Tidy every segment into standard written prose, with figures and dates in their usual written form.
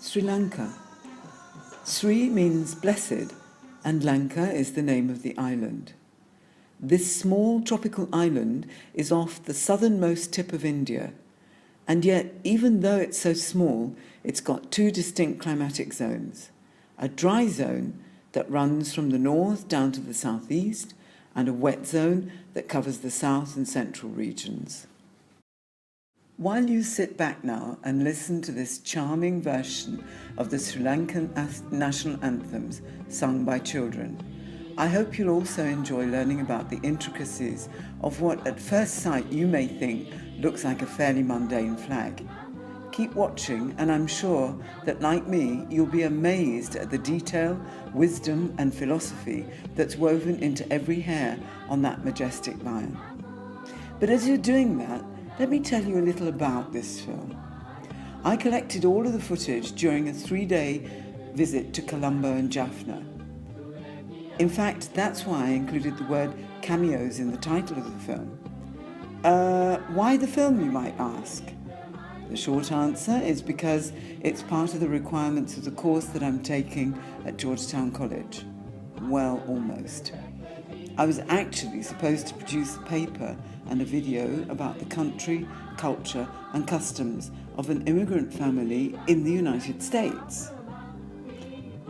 Sri Lanka. Sri means blessed, and Lanka is the name of the island. This small tropical island is off the southernmost tip of India, and yet, even though it's so small, it's got two distinct climatic zones. A dry zone that runs from the north down to the southeast, and a wet zone that covers the south and central regions. While you sit back now and listen to this charming version of the Sri Lankan national anthems sung by children, I hope you'll also enjoy learning about the intricacies of what at first sight you may think looks like a fairly mundane flag. Keep watching, and I'm sure that, like me, you'll be amazed at the detail, wisdom and philosophy that's woven into every hair on that majestic lion. But as you're doing that, let me tell you a little about this film. I collected all of the footage during a 3-day visit to Colombo and Jaffna. In fact, that's why I included the word cameos in the title of the film. Why the film, you might ask? The short answer is because it's part of the requirements of the course that I'm taking at Georgetown College. Well, almost. I was actually supposed to produce a paper and a video about the country, culture and customs of an immigrant family in the United States.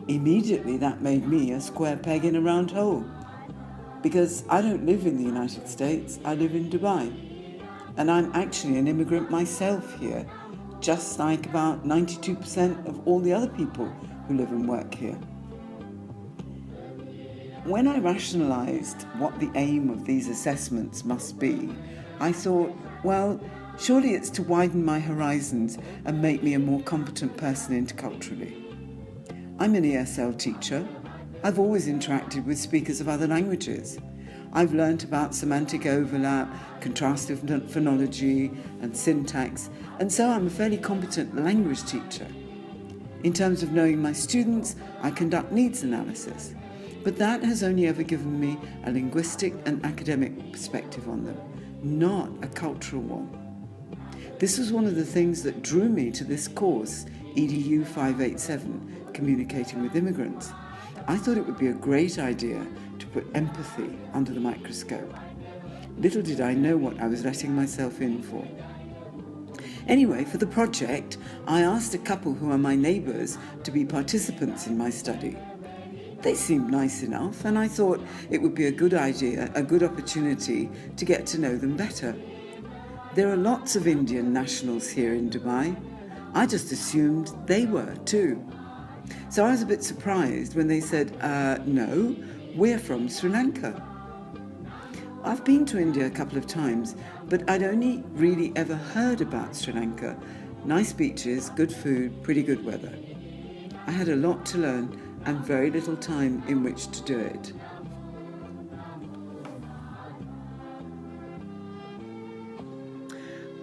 Immediately that made me a square peg in a round hole, because I don't live in the United States, I live in Dubai. And I'm actually an immigrant myself here, just like about 92% of all the other people who live and work here. When I rationalised what the aim of these assessments must be, I thought, well, surely it's to widen my horizons and make me a more competent person interculturally. I'm an ESL teacher. I've always interacted with speakers of other languages. I've learnt about semantic overlap, contrastive phonology and syntax, and so I'm a fairly competent language teacher. In terms of knowing my students, I conduct needs analysis. But that has only ever given me a linguistic and academic perspective on them, not a cultural one. This was one of the things that drew me to this course, EDU 587, Communicating with Immigrants. I thought it would be a great idea to put empathy under the microscope. Little did I know what I was letting myself in for. Anyway, for the project, I asked a couple who are my neighbours to be participants in my study. They seemed nice enough, and I thought it would be a good idea, a good opportunity to get to know them better. There are lots of Indian nationals here in Dubai. I just assumed they were too. So I was a bit surprised when they said, no, we're from Sri Lanka. I've been to India a couple of times, but I'd only really ever heard about Sri Lanka. Nice beaches, good food, pretty good weather. I had a lot to learn and very little time in which to do it.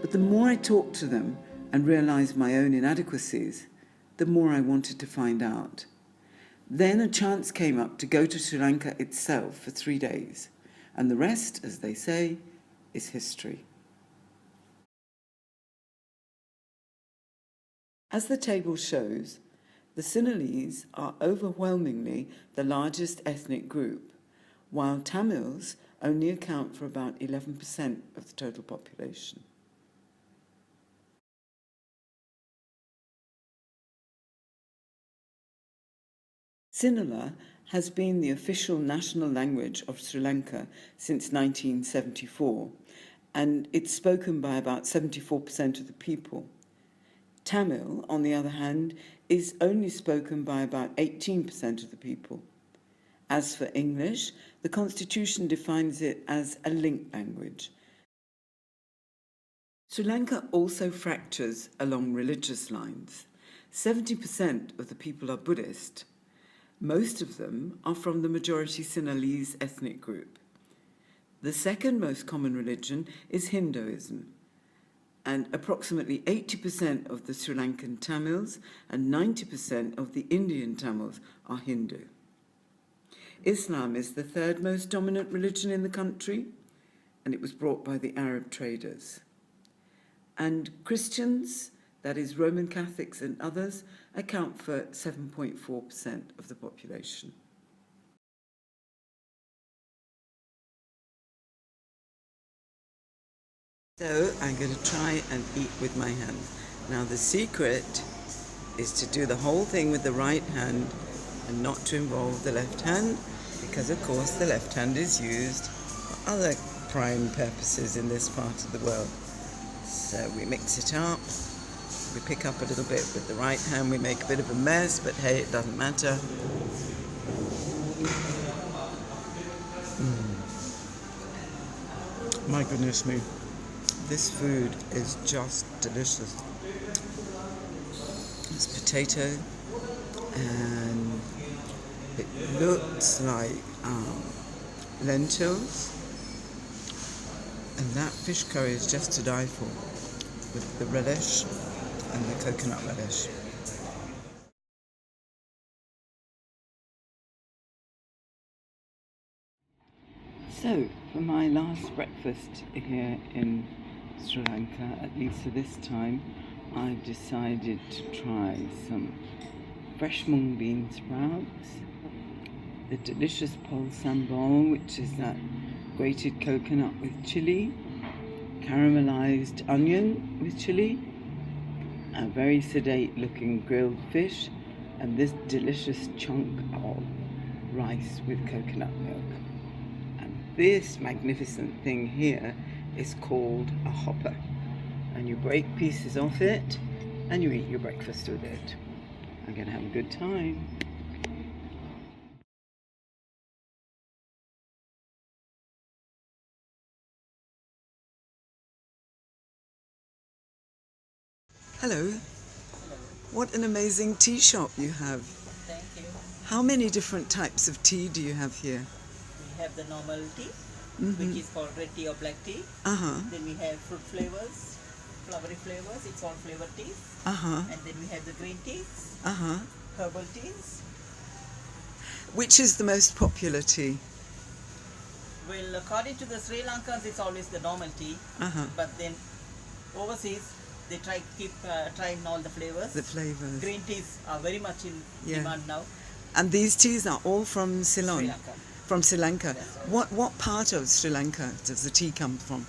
But the more I talked to them and realised my own inadequacies, the more I wanted to find out. Then a chance came up to go to Sri Lanka itself for 3 days, and the rest, as they say, is history. As the table shows, the Sinhalese are overwhelmingly the largest ethnic group, while Tamils only account for about 11% of the total population. Sinhala has been the official national language of Sri Lanka since 1974, and it's spoken by about 74% of the people. Tamil, on the other hand, is only spoken by about 18% of the people. As for English, the Constitution defines it as a linked language. Sri Lanka also fractures along religious lines. 70% of the people are Buddhist. Most of them are from the majority Sinhalese ethnic group. The second most common religion is Hinduism, and approximately 80% of the Sri Lankan Tamils and 90% of the Indian Tamils are Hindu. Islam is the third most dominant religion in the country, and it was brought by the Arab traders. And Christians, that is Roman Catholics and others, account for 7.4% of the population. So I'm going to try and eat with my hands. Now the secret is to do the whole thing with the right hand and not to involve the left hand, because of course the left hand is used for other prime purposes in this part of the world. So we mix it up, we pick up a little bit with the right hand, we make a bit of a mess, but hey, it doesn't matter. My goodness me, this food is just delicious. It's potato, and it looks like lentils, and that fish curry is just to die for, with the relish and the coconut relish. So, for my last breakfast here in Sri Lanka, at least for this time, I've decided to try some fresh mung bean sprouts, the delicious pol sambal, which is that grated coconut with chili, caramelized onion with chili, a very sedate looking grilled fish, and this delicious chunk of rice with coconut milk. And this magnificent thing here is called a hopper, and you break pieces off it and you eat your breakfast with it. I'm going to have a good time. Hello. What an amazing tea shop you have. Thank you. How many different types of tea do you have here? We have the normal tea, which is called red tea or black tea. Then we have fruit flavors, flowery flavors, it's all flavored teas. And then we have the green teas, herbal teas. Which is the most popular tea? Well, according to the Sri Lankans, it's always the normal tea. But then overseas, they keep trying all the flavors. The flavors. Green teas are very much in demand now. And these teas are all from Ceylon? Sri Lanka. From Sri Lanka. Right. What part of Sri Lanka does the tea come from?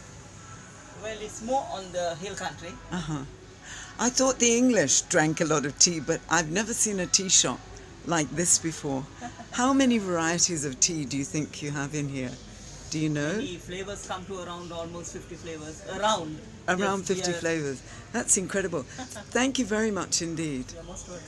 Well, it's more on the hill country. I thought the English drank a lot of tea, but I've never seen a tea shop like this before. How many varieties of tea do you think you have in here? Do you know? The flavors come to around almost 50 flavors. Around Around 50 flavors. That's incredible. Thank you very much indeed. You're most welcome.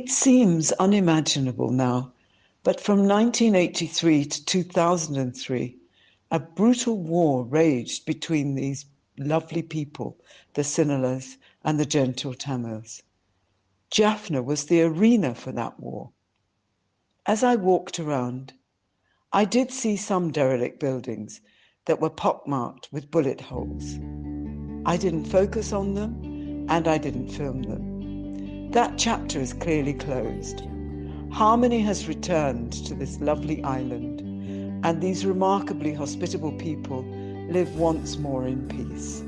It seems unimaginable now, but from 1983 to 2003, a brutal war raged between these lovely people, the Sinhalas and the gentle Tamils. Jaffna was the arena for that war. As I walked around, I did see some derelict buildings that were pockmarked with bullet holes. I didn't focus on them, and I didn't film them. That chapter is clearly closed. Harmony has returned to this lovely island, and these remarkably hospitable people live once more in peace.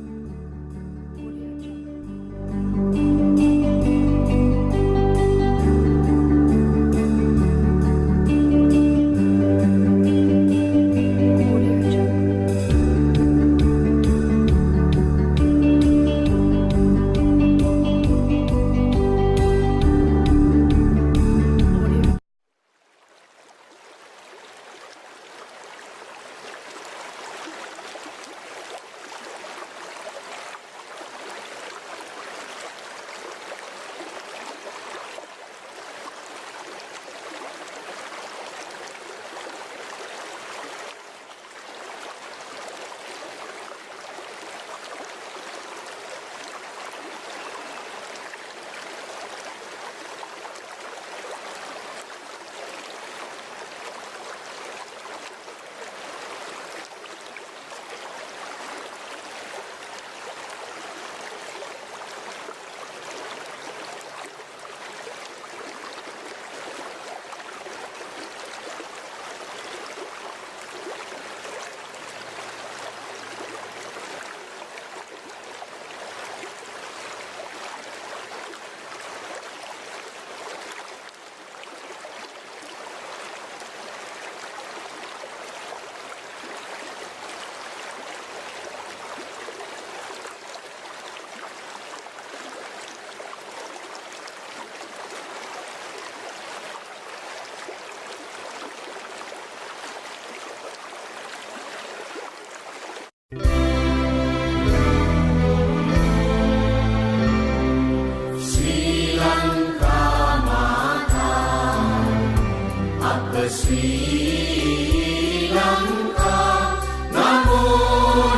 Sri Lanka, Namo